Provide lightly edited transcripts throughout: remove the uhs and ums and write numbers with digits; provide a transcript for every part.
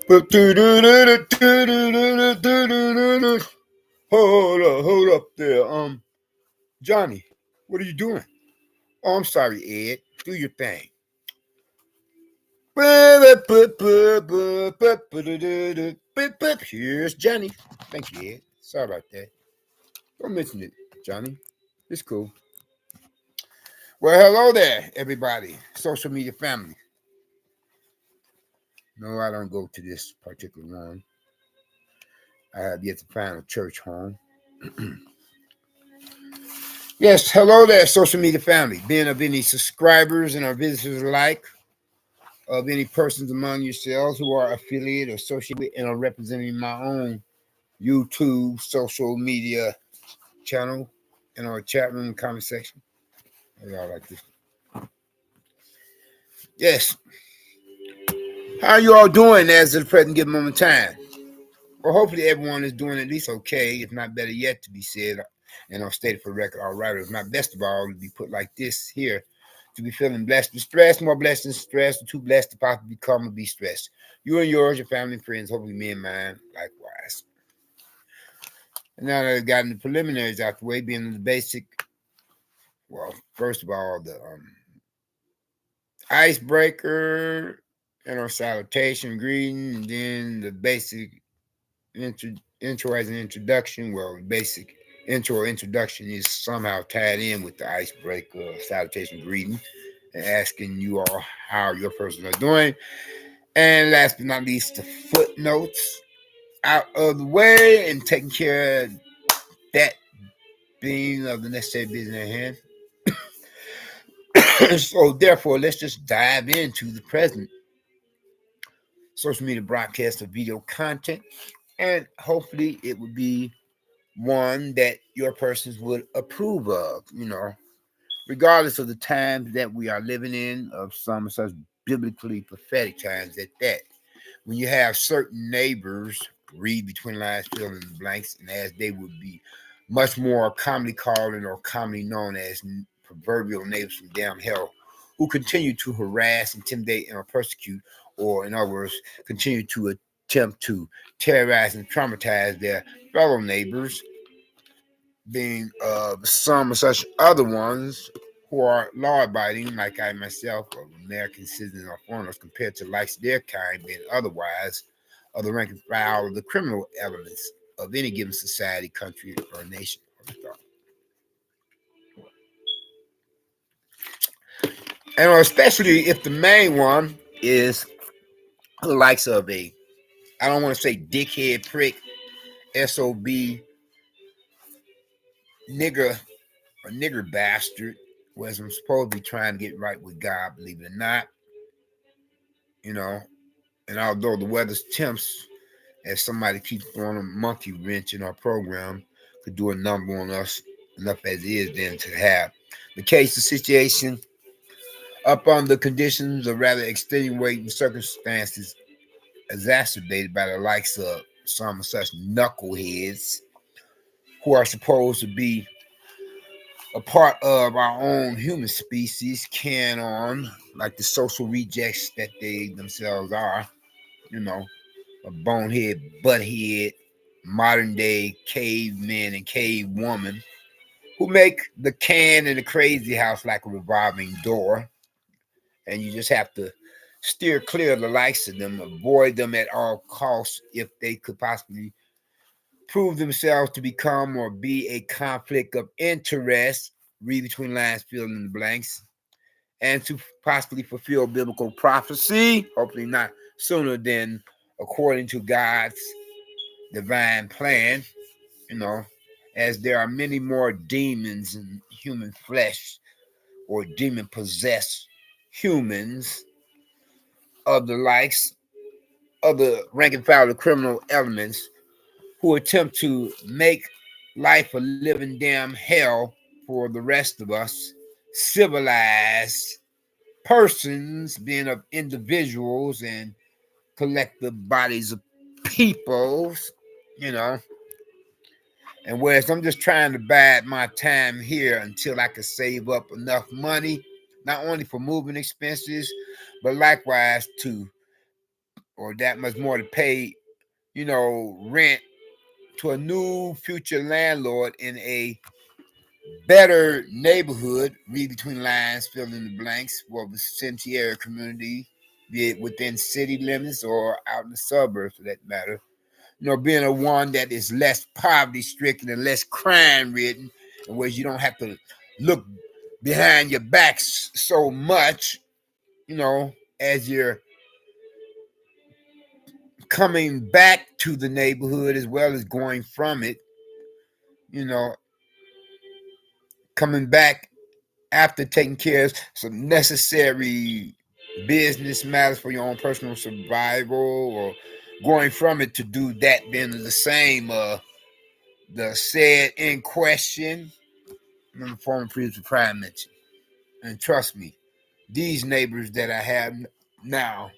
Hold up there. Johnny, what are you doing? Oh, I'm sorry, Ed. Do your thing. Here's Johnny. Thank you, Ed. Sorry about that. Don't mention it, Johnny. It's cool. Well, hello there, everybody. Social media family. No, I don't go to this particular one. I have yet to find a church home. Yes, hello there, social media family. Being of any subscribers and our visitors alike, of any persons among yourselves who are affiliated or associated with and are representing my own YouTube social media channel in our chat room comment section. Y'all like this? Yes. How are you all doing as of the present given moment in time? Well, hopefully everyone is doing at least okay, if not better yet to be said, and I'll state it for the record, all right, if not best of all, to be put like this here, to be feeling blessed and stressed, more blessed than stressed, or too blessed to possibly become or be stressed. You and yours, your family and friends, hopefully me and mine, likewise. And now that I've gotten the preliminaries out the way, being the basic, well, first of all, the icebreaker, and our salutation, greeting, and then the basic intro as an introduction. Well, basic intro or introduction is somehow tied in with the icebreaker, salutation, greeting, and asking you all how your person are doing. And last but not least, the footnotes out of the way and taking care of that being of the necessary business at hand. So therefore, let's just dive into the present social media broadcast of video content, and hopefully it would be one that your persons would approve of, regardless of the times that we are living in, of some such biblically prophetic times at that. When you have certain neighbors, read between lines, fill in the blanks, and as they would be much more commonly called and or commonly known as proverbial neighbors from damn hell, who continue to harass, intimidate, and or persecute, or in other words, continue to attempt to terrorize and traumatize their fellow neighbors, being some such other ones who are law-abiding, like I myself, of American citizens or foreigners, compared to likes of their kind being otherwise of the rank and file of the criminal elements of any given society, country, or nation. And especially if the main one is the likes of a, I don't want to say dickhead, prick, SOB, nigger, or nigger bastard, whereas I'm supposed to be trying to get right with God, believe it or not, and although the weather's temps, as somebody keeps throwing a monkey wrench in our program, could do a number on us enough as it is then to have the case, the situation, up on the conditions or rather extenuating circumstances exacerbated by the likes of some such knuckleheads who are supposed to be a part of our own human species, can on, like the social rejects that they themselves are, a bonehead, butthead, modern day caveman and cave woman who make the can in the crazy house like a revolving door. And you just have to steer clear of the likes of them, avoid them at all costs if they could possibly prove themselves to become or be a conflict of interest, read between lines, fill in the blanks, and to possibly fulfill biblical prophecy, hopefully not sooner than according to God's divine plan, as there are many more demons in human flesh or demon possessed humans of the likes of the rank and file of criminal elements who attempt to make life a living damn hell for the rest of us civilized persons, being of individuals and collective bodies of peoples, And whereas I'm just trying to bide my time here until I can save up enough money, not only for moving expenses, but likewise to or that much more to pay, rent to a new future landlord in a better neighborhood, read between lines, fill in the blanks, for the vicinity area community, be it within city limits or out in the suburbs for that matter. Being a one that is less poverty stricken and less crime ridden, in which you don't have to look behind your backs so much, as you're coming back to the neighborhood as well as going from it, you know, coming back after taking care of some necessary business matters for your own personal survival, or going from it to do that then the same the said in question in the former previous prime mentioned. And trust me, these neighbors that I have now,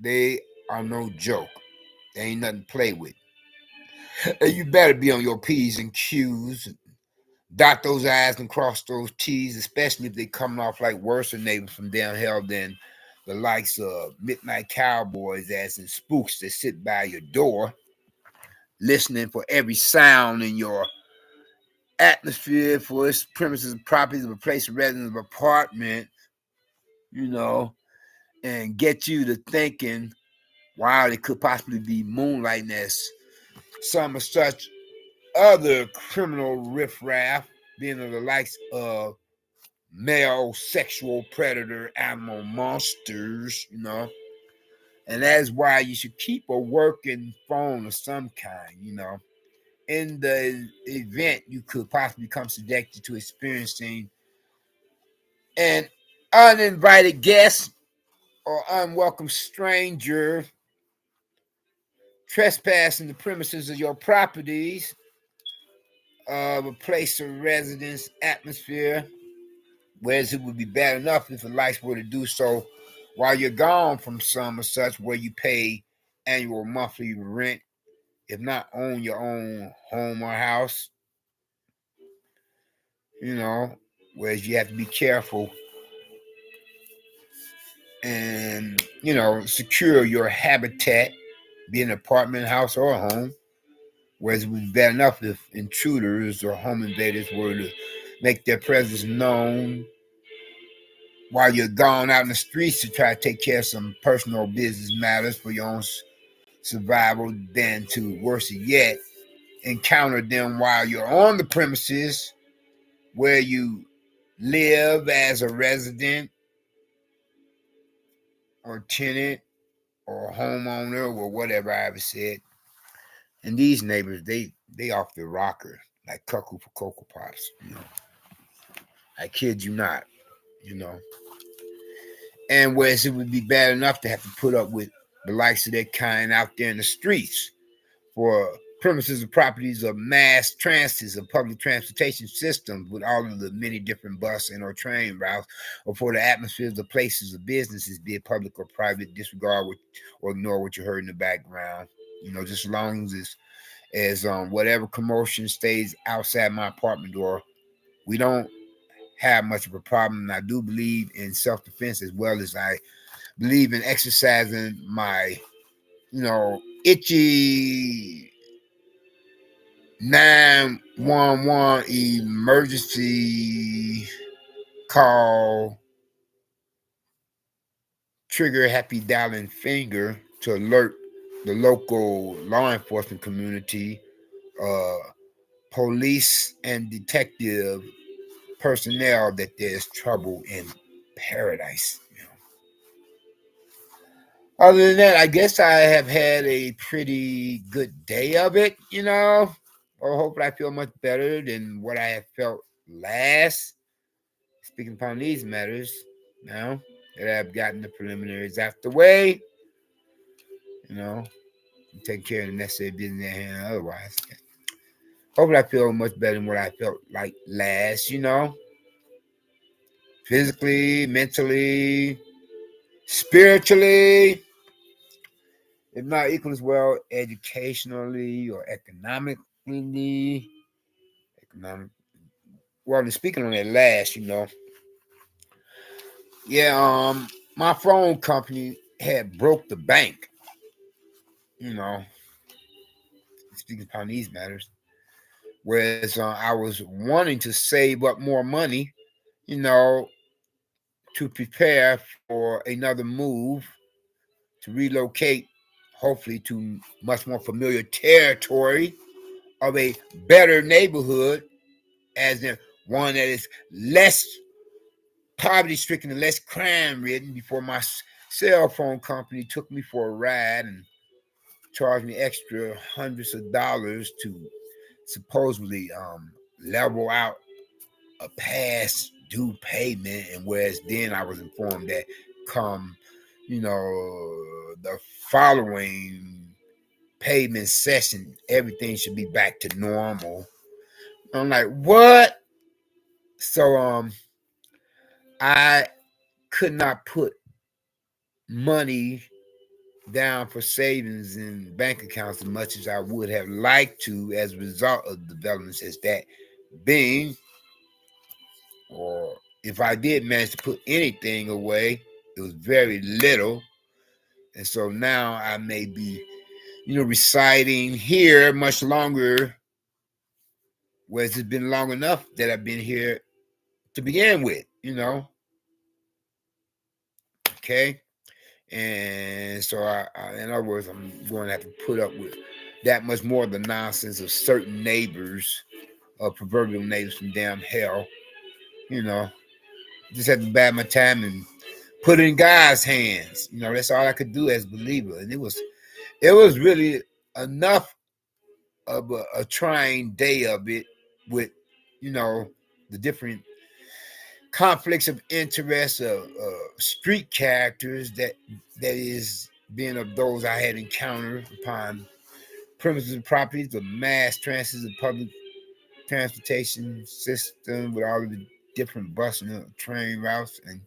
they are no joke. They ain't nothing to play with. And you better be on your P's and Q's, dot those I's and cross those T's, especially if they coming off like worse neighbors from down hell than the likes of midnight cowboys as in spooks that sit by your door, listening for every sound in your atmosphere, for its premises and properties of a place of residence of apartment, and get you to thinking, wow, it could possibly be moonlighting as some of such other criminal riffraff, being of the likes of male sexual predator animal monsters, and that's why you should keep a working phone of some kind, in the event you could possibly become subjected to experiencing an uninvited guest or unwelcome stranger trespassing the premises of your properties of a place of residence atmosphere, whereas it would be bad enough if the lights were to do so while you're gone from some or such, where you pay annual monthly rent, if not own your own home or house, whereas you have to be careful and, secure your habitat, be an apartment, house, or a home. Whereas it would be bad enough if intruders or home invaders were to make their presence known while you're gone out in the streets to try to take care of some personal business matters for your own survival, than to, worse yet, encounter them while you're on the premises where you live as a resident or tenant or homeowner or whatever I ever said. And these neighbors, they off the rocker like cuckoo for Cocoa Pops. I kid you not, And whereas it would be bad enough to have to put up with the likes of that kind out there in the streets for premises and properties of mass transits of public transportation systems with all of the many different bus and or train routes, or for the atmospheres of places of businesses, be it public or private, disregard or ignore what you heard in the background. Just as long as whatever commotion stays outside my apartment door, we don't have much of a problem. And I do believe in self-defense as well as I believe in exercising my, itchy 911 emergency call trigger happy dialing finger to alert the local law enforcement community, police and detective personnel, that there's trouble in paradise. Other than that, I guess I have had a pretty good day of it, or hopefully I feel much better than what I have felt last. Speaking upon these matters, now that I've gotten the preliminaries out the way, take care of the necessary business at hand. Otherwise, hopefully I feel much better than what I felt like last, physically, mentally, spiritually, if not equal as well, educationally or economically. Well, speaking on that last, my phone company had broke the bank, you know, speaking upon these matters. Whereas I was wanting to save up more money, you know, to prepare for another move, to relocate, hopefully to much more familiar territory of a better neighborhood, as in one that is less poverty stricken and less crime ridden, before my cell phone company took me for a ride and charged me extra hundreds of dollars to supposedly level out a past due payment. And whereas then I was informed that come, the following payment session, everything should be back to normal. I'm like, what? So I could not put money down for savings in bank accounts as much as I would have liked to, as a result of developments as that being. Or if I did manage to put anything away, it was very little. And so now I may be, residing here much longer, whereas it's been long enough that I've been here to begin with, Okay. And so in other words, I'm going to have to put up with that much more of the nonsense of certain neighbors, proverbial neighbors from damn hell, you know. Just had to bide my time and put it in God's hands. That's all I could do as a believer. And it was really enough of a trying day of it, with, the different conflicts of interest of street characters that is being of those I had encountered upon premises and properties, the mass transit and public transportation system with all of the different bus and train routes, and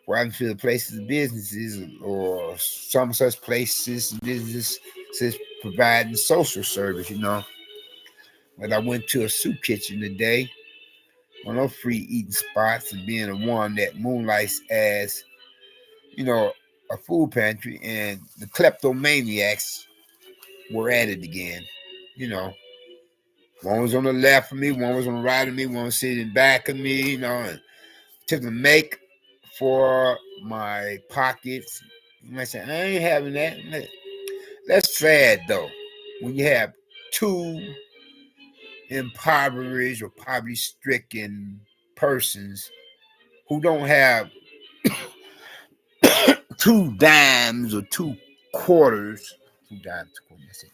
riding to the places of businesses, or some such places businesses providing social service. But I went to a soup kitchen today, one of those free eating spots, and being the one that moonlights as, a food pantry, and the kleptomaniacs were at it again. One was on the left of me, one was on the right of me, one was sitting back of me, and took the make for my pockets. And I said, I ain't having that. That's sad though, when you have two impoverished or poverty stricken persons who don't have 2 dimes or 2 quarters, 2 dimes, 2 quarters, I said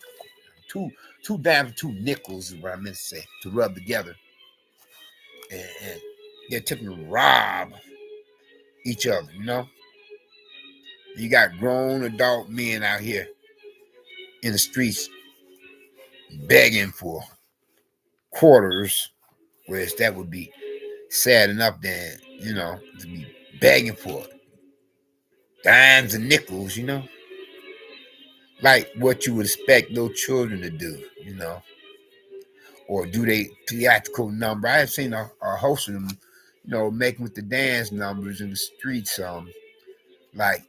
2 dimes, 2 nickels is what I meant to say, to rub together. And they're attempting to rob each other, You got grown adult men out here in the streets begging for quarters, whereas that would be sad enough then, to be begging for dimes and nickels, like what you would expect those children to do, or do they theatrical number. I have seen a host of them, making with the dance numbers in the streets, like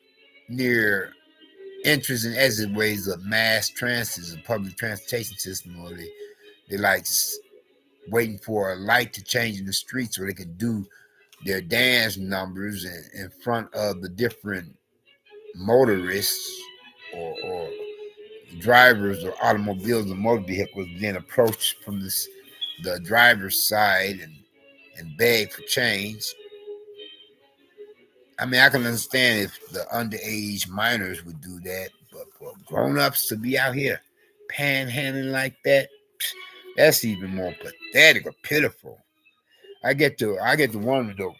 near entrance and exit ways of mass transit and public transportation system, or they like waiting for a light to change in the streets so they can do their dance numbers in front of the different motorists, or drivers of automobiles and motor vehicles, being approached from the driver's side, and beg for change. I mean, I can understand if the underage minors would do that, but for grown-ups to be out here panhandling like that, that's even more pathetic or pitiful. I get to wonder though,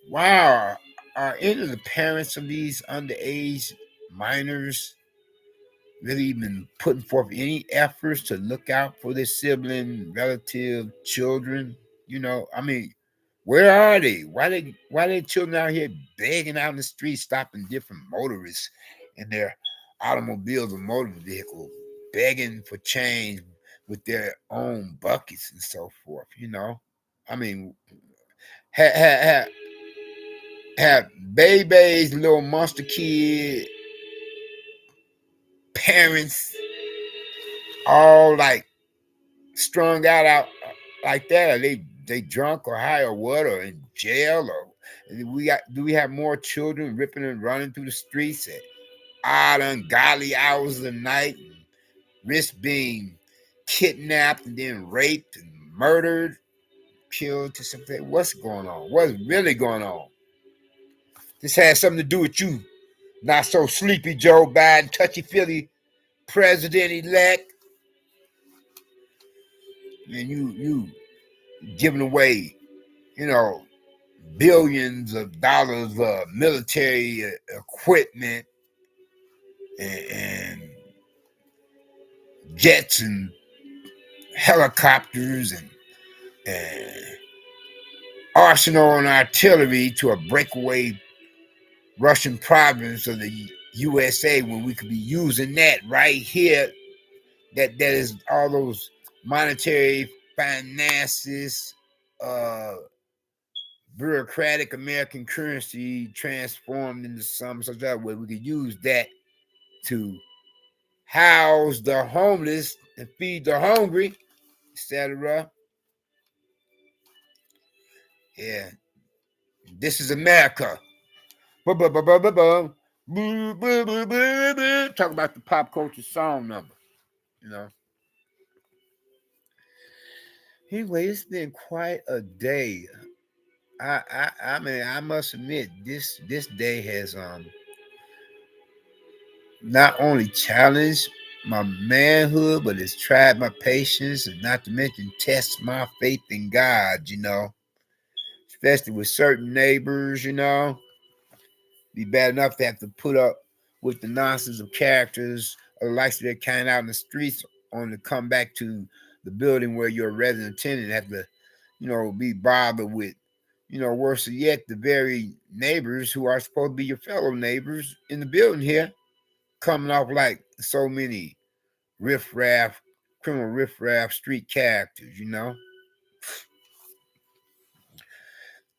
wow, are any of the parents of these underage minors really even putting forth any efforts to look out for their sibling, relative, children? I mean, where are they? Why they children out here begging out in the streets, stopping different motorists in their automobiles or motor vehicles, begging for change with their own buckets and so forth? I mean, ha, ha, ha, have babies, little monster kid, parents, all like strung out like that? Are they drunk or high or what, or in jail, or do we have more children ripping and running through the streets at odd, ungodly hours of the night, and risk being kidnapped and then raped and murdered, killed to something? What's going on? What's really going on? This has something to do with you, not so sleepy Joe Biden, touchy feely president elect, and you giving away, you know, billions of dollars of military equipment and jets and helicopters and arsenal and artillery to a breakaway Russian province of the USA, when we could be using that right here. That is all those monetary finances, bureaucratic American currency transformed into some such that way we could use that to house the homeless and feed the hungry, etc. Yeah, this is America. Talk about the pop culture song number, you know. Anyway, it's been quite a day. I mean, I must admit, this day has not only challenged my manhood, but it's tried my patience, and not to mention test my faith in God, you know. Especially with certain neighbors, you know. Be bad enough to have to put up with the nonsense of characters of the likes of their kind out in the streets, only to come back to the building where you're a resident tenant, have to, you know, be bothered with, you know, worse yet, the very neighbors who are supposed to be your fellow neighbors in the building here, coming off like so many riffraff, criminal riffraff street characters, you know.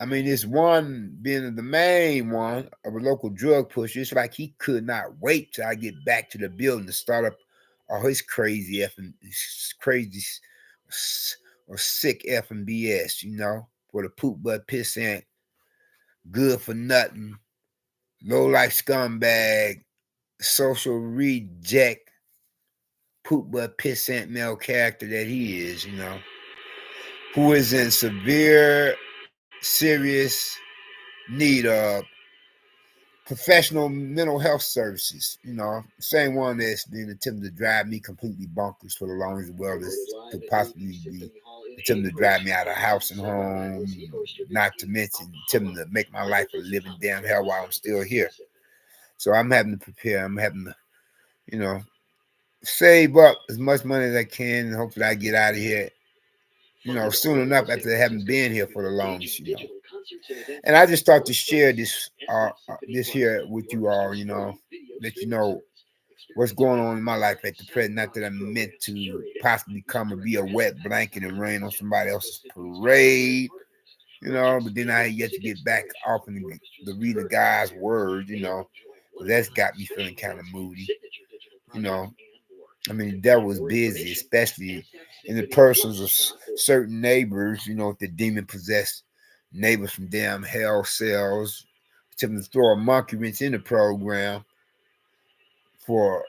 I mean, this one being the main one of a local drug pusher, it's like he could not wait till I get back to the building to start up all his crazy crazy or sick effing BS, you know, for the poop butt pissant, good for nothing, low life scumbag, social reject, poop butt pissant male character that he is, you know, who is in severe, serious need of professional mental health services, you know, same one that's been attempting to drive me completely bonkers for the longest, as well as to possibly be attempting to drive me out of house and home, not to mention attempting to make my life a living damn hell while I'm still here. So I'm having to prepare. I'm having to, you know, save up as much money as I can, and hopefully I get out of here, you know, soon enough after having been here for the longest, you know. And I just thought to share this here with you all, you know, let you know what's going on in my life at the present. Not that I'm meant to possibly come and be a wet blanket and rain on somebody else's parade, you know, but then I had yet to get back off in the reading of God's word, you know. That's got me feeling kind of moody, you know. I mean, the devil was busy, especially in the persons of certain neighbors, you know, the demon possessed neighbors from damn hell cells, attempting to throw a monkey wrench in the program for,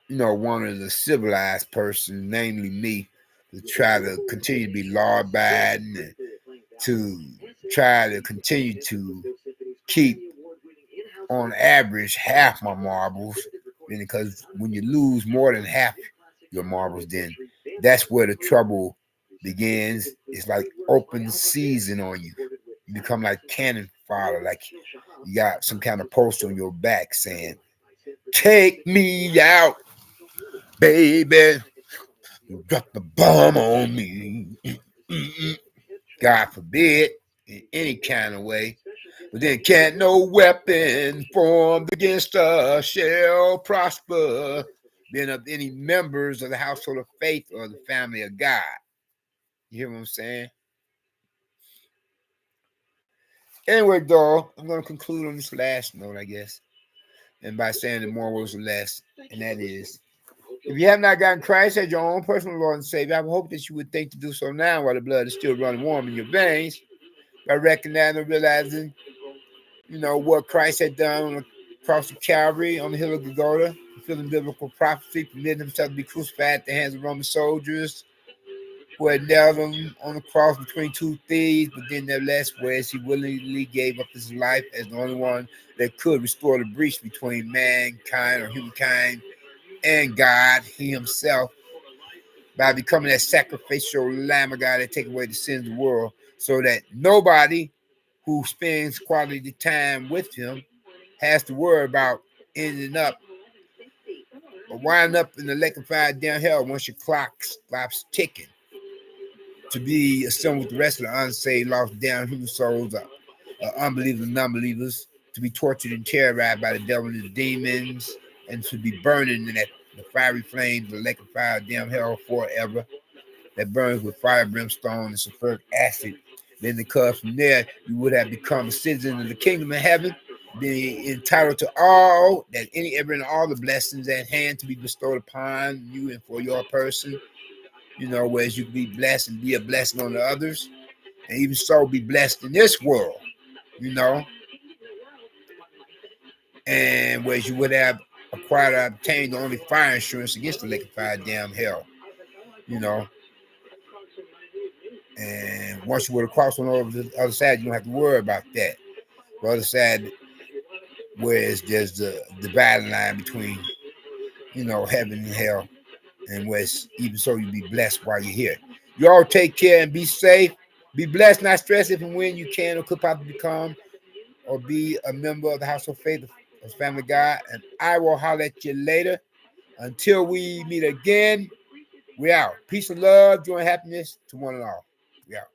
you know, one of the civilized persons, namely me, to try to continue to be law abiding and to try to continue to keep, on average, half my marbles. Because when you lose more than half your marbles, then that's where the trouble begins. It's like open season on you. You become like cannon fodder, like you got some kind of poster on your back saying, "Take me out, baby. Drop the bomb on me." God forbid, in any kind of way. But then can't no weapon formed against us shall prosper, being of any members of the household of faith or the family of God. You hear what I'm saying? Anyway, though, I'm going to conclude on this last note, I guess, and by saying the more words or less, and that is, if you have not gotten Christ as your own personal Lord and Savior, I hope that you would think to do so now while the blood is still running warm in your veins, by recognizing and realizing, what Christ had done on the cross of Calvary, on the hill of Golgotha, fulfilling biblical prophecy, permitting himself to be crucified at the hands of Roman soldiers who had nailed him on the cross between two thieves, but then nevertheless, whereas he willingly gave up his life as the only one that could restore the breach between mankind or humankind and God, he himself, by becoming that sacrificial Lamb of God that take away the sins of the world, so that nobody who spends quality time with him has to worry about ending up or winding up in the lake of fire down hell once your clock stops ticking, to be assumed with the rest of the unsaved, lost down human souls, unbelievers and non-believers, to be tortured and terrorized by the devil and his demons, and to be burning in the fiery flames of the lake of fire down hell forever, that burns with fire, brimstone, and sulfuric acid. Then because from there you would have become a citizen of the kingdom of heaven, being entitled to all that every and all the blessings at hand to be bestowed upon you and for your person. Whereas you can be blessed and be a blessing on the others, and even so be blessed in this world, and whereas you would have acquired or obtained only fire insurance against the lake of fire, damn hell, you know. And once you were to cross on over to the other side, you don't have to worry about that. The other side, whereas there's the dividing line between, heaven and hell, and whereas even so you be blessed while you're here. You all take care and be safe. Be blessed, not stressed if and when you can or could possibly become or be a member of the household faith of Family God. And I will holler at you later. Until we meet again, we out. Peace and love, joy and happiness to one and all. We out.